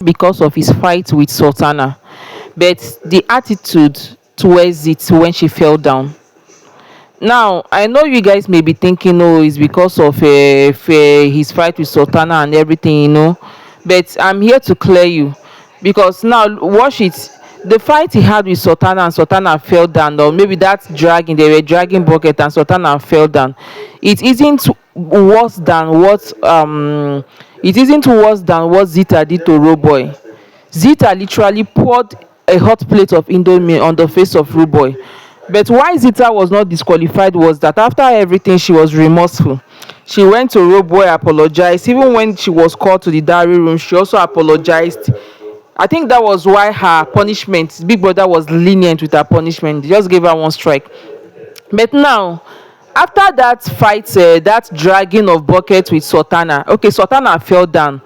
because of his fight with Sultana, but the attitude towards it when she fell down. Now, I know you guys may be thinking, oh, it's because of his fight with Sultana and everything, but I'm here to clear you, because now, watch it. The fight he had with Sultana and Sultana fell down, or maybe that's dragging, they were dragging bucket and Sultana fell down. It isn't worse than what Zita did to Roboy. Zita literally poured a hot plate of indomie on the face of Ruboy. But why Zita was not disqualified was that after everything, she was remorseful. She went to Ruboy, apologized. Even when she was called to the diary room, she also apologized. I think that was why her punishment, Big Brother was lenient with her punishment. They just gave her one strike. But now, after that fight, that dragging of bucket with Sultana, okay, Sultana fell down.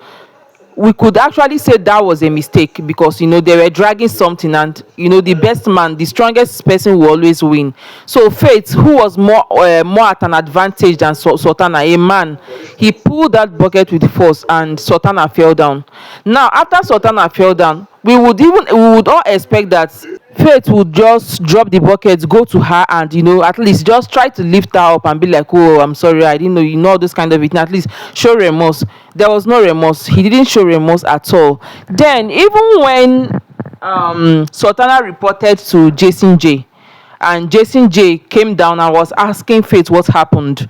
We could actually say that was a mistake, because they were dragging something, and the best man, the strongest person, will always win. So Faith, who was more at an advantage than Sultana, a man, he pulled that bucket with force and Sultana fell down. Now, after Sultana fell down, we would all expect that Faith would just drop the bucket, go to her, and at least just try to lift her up and be like, oh, I'm sorry, I didn't know, all this kind of it, and at least show remorse. There was no remorse. He didn't show remorse at all. Then, even when Sultana reported to Jason J, and Jason J came down and was asking Faith what happened,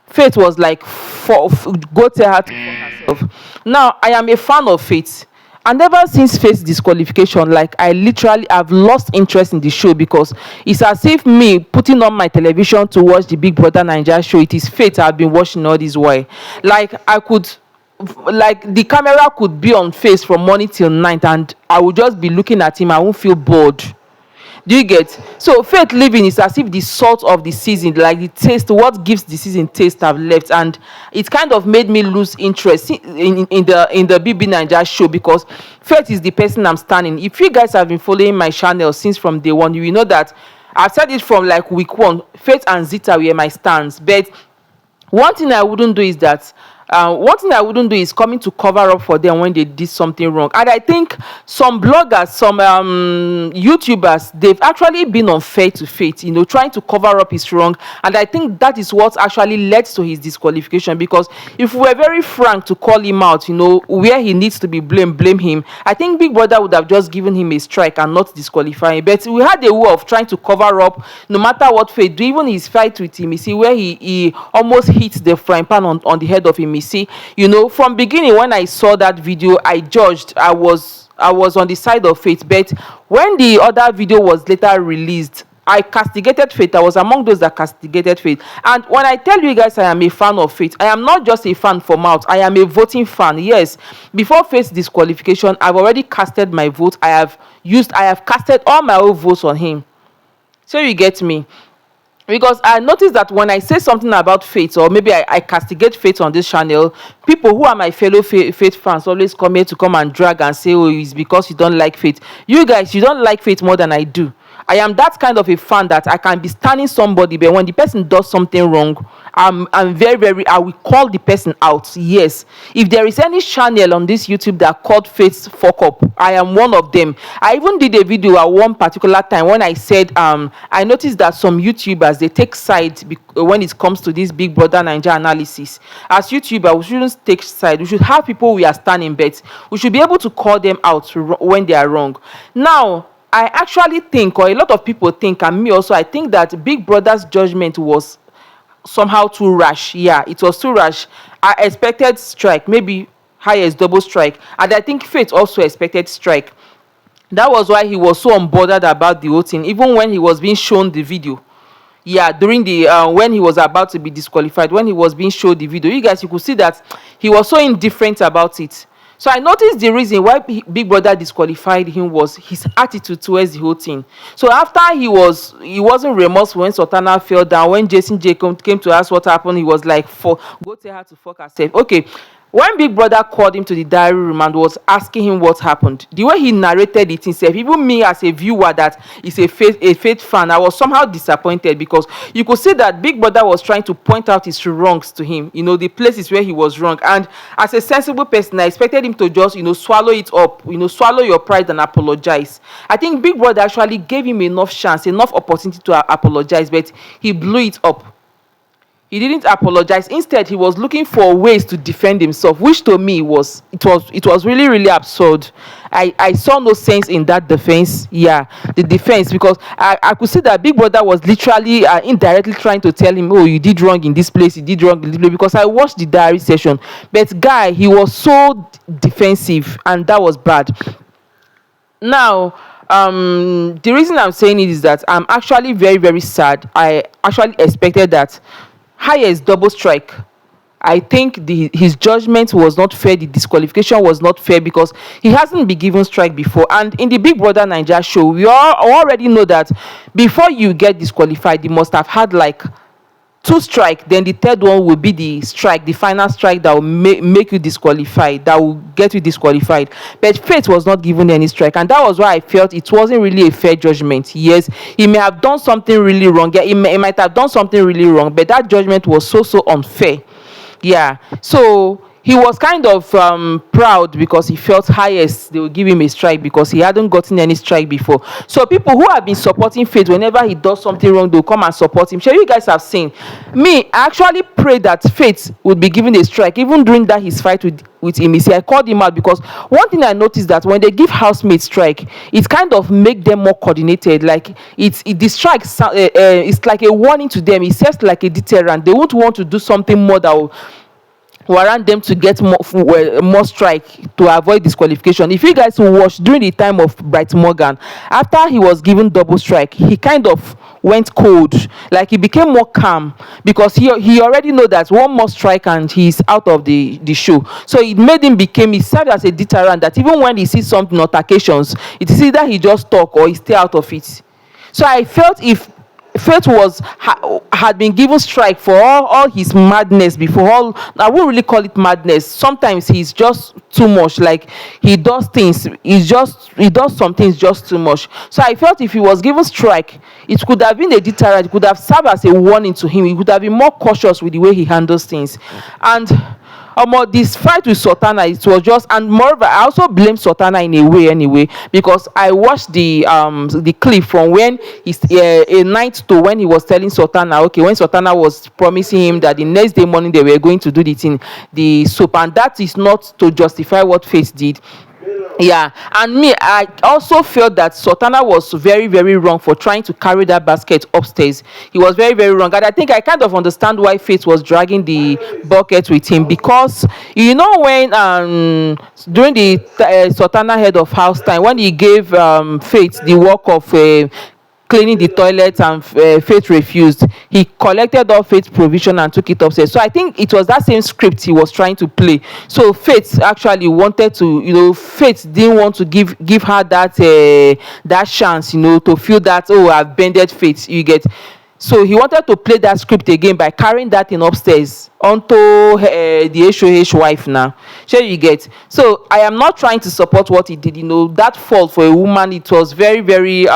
Faith was like, go tell her to fuck herself. Now, I am a fan of Faith. And ever since Faith's disqualification, like, I literally have lost interest in the show, because it's as if me putting on my television to watch the Big Brother Naija show, it is Faith I've been watching all this while. Like, the camera could be on Faith from morning till night, and I would just be looking at him. I won't feel bored. Do you get? So Faith living is as if the salt of the season, like the taste, what gives the season taste, have left, and it kind of made me lose interest in the BBNaija show, because Faith is the person I'm standing. If you guys have been following my channel since from day one, you will know that I've said it from like week one. Faith and Zita were my stands. But one thing I wouldn't do is that coming to cover up for them when they did something wrong. And I think some bloggers, some YouTubers, they've actually been unfair to Faith, trying to cover up his wrong. And I think that is what actually led to his disqualification, because if we were very frank to call him out, where he needs to be blamed, blame him, I think Big Brother would have just given him a strike and not disqualifying. But we had a way of trying to cover up no matter what Faith do. Even his fight with him, you see, where he almost hit the frying pan on the head of him. You see, from beginning, when I saw that video, I judged. I was on the side of Faith. But when the other video was later released, I castigated Faith. I was among those that castigated Faith. And when I tell you guys I am a fan of Faith, I am not just a fan for mouth. I am a voting fan. Yes, before Faith's disqualification, I've already casted my vote. I have casted all my own votes on him. So you get me? Because I noticed that when I say something about Faith, or maybe I castigate Faith on this channel, people who are my fellow Faith fans always come here to come and drag and say, oh, it's because you don't like Faith. You guys, you don't like Faith more than I do. I am that kind of a fan that I can be standing somebody, but when the person does something wrong, I'm very, very, I will call the person out. Yes. If there is any channel on this YouTube that called Faith fuck up, I am one of them. I even did a video at one particular time when I said, I noticed that some YouTubers, they take side when it comes to this Big Brother Naija analysis. As YouTuber, we shouldn't take side. We should have people we are standing, but we should be able to call them out when they are wrong. Now, I actually think, or a lot of people think, and me also, I think that Big Brother's judgment was somehow too rash. Yeah, it was too rash. I expected strike, maybe highest double strike, and I think Faith also expected strike. That was why he was so unbothered about the whole thing, even when he was being shown the video. Yeah, during the when he was about to be disqualified, when he was being shown the video, you guys, you could see that he was so indifferent about it. So I noticed the reason why Big Brother disqualified him was his attitude towards the whole thing. So after he wasn't remorseful when Sultana fell down. When Jason J came to ask what happened, he was like, go tell her to fuck herself. Okay, When Big Brother called him to the diary room and was asking him what happened, the way he narrated it himself, even me as a viewer that is a faith fan, I was somehow disappointed, because you could see that Big Brother was trying to point out his wrongs to him, the places where he was wrong. And as a sensible person, I expected him to just, swallow it up, swallow your pride and apologize. I think Big Brother actually gave him enough chance, enough opportunity to apologize, but he blew it up. He didn't apologize. Instead, he was looking for ways to defend himself, which to me was really, really absurd. I saw no sense in that defense. Yeah, the defense, because I could see that Big Brother was literally indirectly trying to tell him, oh, you did wrong in this place, you did wrong in this place, because I watched the diary session. But guy, he was so defensive, and that was bad. Now, the reason I'm saying it is that I'm actually very, very sad. I actually expected that highest double strike. I think his judgment was not fair. The disqualification was not fair, because he hasn't been given strike before. And in the Big Brother Naija show, we all already know that before you get disqualified, you must have had like two strike, then the third one will be the strike, the final strike that will make you disqualified, that will get you disqualified. But Faith was not given any strike, and that was why I felt it wasn't really a fair judgment. Yes, he may have done something really wrong. Yeah, he might have done something really wrong, but that judgment was so unfair. Yeah, so he was kind of proud, because he felt highest they will give him a strike, because he hadn't gotten any strike before. So people who have been supporting Faith, whenever he does something wrong, they'll come and support him. Sure, you guys have seen me. I actually prayed that Faith would be given a strike, even during that his fight with him. I called him out, because one thing I noticed, that when they give housemates strike, it kind of make them more coordinated. Like the strike it's like a warning to them. It serves like a deterrent. They won't want to do something more that will warrant them to get more strike to avoid disqualification. If you guys watch during the time of Bright Morgan, after he was given double strike, he kind of went cold. Like he became more calm, because he already know that one more strike and he's out of the show. So it made him he served as a deterrent, that even when he sees something altercations, it is either he just talk or he stay out of it. So I felt if Faith had been given strike for all his madness before, I won't really call it madness. Sometimes he's just too much. Like he does some things just too much. So I felt if he was given strike, it could have been a deterrent. It could have served as a warning to him. He could have been more cautious with the way he handles things. And this fight with Sultana, it was just, and moreover, I also blame Sultana in a way anyway, because I watched the clip from when he's a night to when he was telling Sultana, okay, when Sultana was promising him that the next day morning they were going to do the soap, and that is not to justify what Faith did. Yeah, and me, I also felt that Sultana was very, very wrong for trying to carry that basket upstairs. He was very, very wrong, and I think I kind of understand why Faith was dragging the bucket with him, because when during the Sultana head of house time, when he gave Faith the work of cleaning the toilet, and Faith refused, he collected all Faith's provision and took it upstairs. So I think it was that same script he was trying to play. So Faith actually wanted to, Faith didn't want to give her that chance, to feel that, oh, I've bended Faith, you get. So he wanted to play that script again by carrying that thing upstairs onto the HOH wife now. Sure, you get. So I am not trying to support what he did. That fault for a woman, it was very, very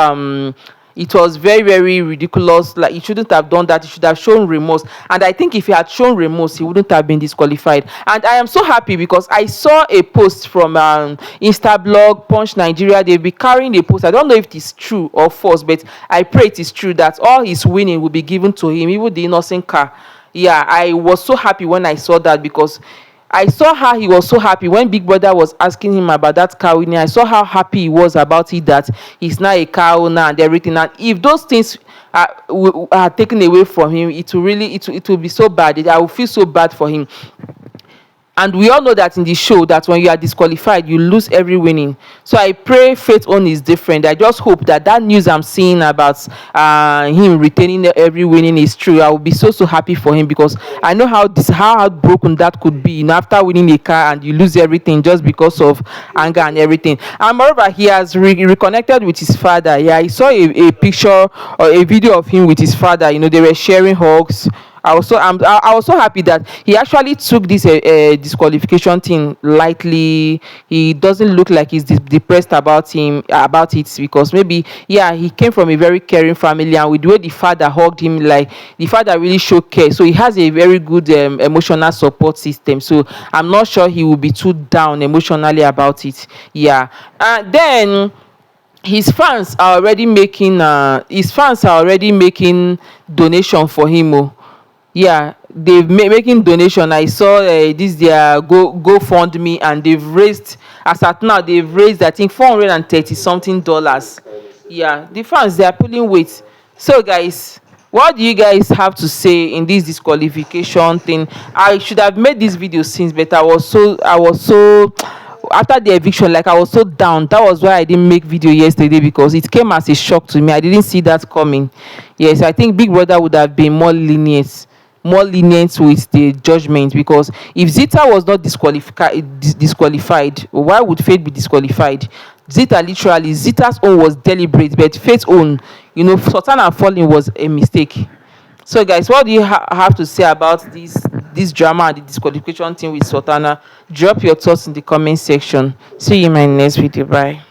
very ridiculous. Like, he shouldn't have done that. He should have shown remorse, and I think if he had shown remorse, he wouldn't have been disqualified. And I am so happy, because I saw a post from Instablog Punch Nigeria. They'll be carrying a post. I don't know if it is true or false, but I pray it is true, that all his winning will be given to him, even the innocent car. Yeah, I was so happy when I saw that, because I saw how he was so happy when Big Brother was asking him about that car winning. I saw how happy he was about it, that he's now a car owner and everything. And if those things are taken away from him, it will be so bad. I will feel so bad for him. And we all know that in the show, that when you are disqualified, you lose every winning. So I pray Faith own is different. I just hope that news I'm seeing about him retaining every winning is true. I will be so happy for him, because I know how heartbroken that could be. After winning a car and you lose everything just because of anger and everything. And moreover, he has reconnected with his father. Yeah, I saw a picture or a video of him with his father. They were sharing hugs. I was so happy that he actually took this disqualification thing lightly. He doesn't look like he's depressed about it, because maybe, yeah, he came from a very caring family, and with the way the father hugged him, like the father really showed care, so he has a very good emotional support system. So I'm not sure he will be too down emotionally about it. Yeah. And then his fans are already making donation for him. Oh, yeah, making donation. I saw this their GoFundMe, and they've raised, as at now, they've raised, I think, 430 something dollars. Yeah, the fans, they are pulling weight. So guys, what do you guys have to say in this disqualification thing? I should have made this video since, but I was so after the eviction, like, I was so down. That was why I didn't make video yesterday, because it came as a shock to me. I didn't see that coming. Yes, I think Big Brother would have been more lenient with the judgment, because if Zita was not disqualified, why would Faith be disqualified? Zita's own was deliberate, but Faith's own, Sultana falling was a mistake. So guys, what do you have to say about this drama and the disqualification thing with Sultana? Drop your thoughts in the comment section. See you in my next video. Bye.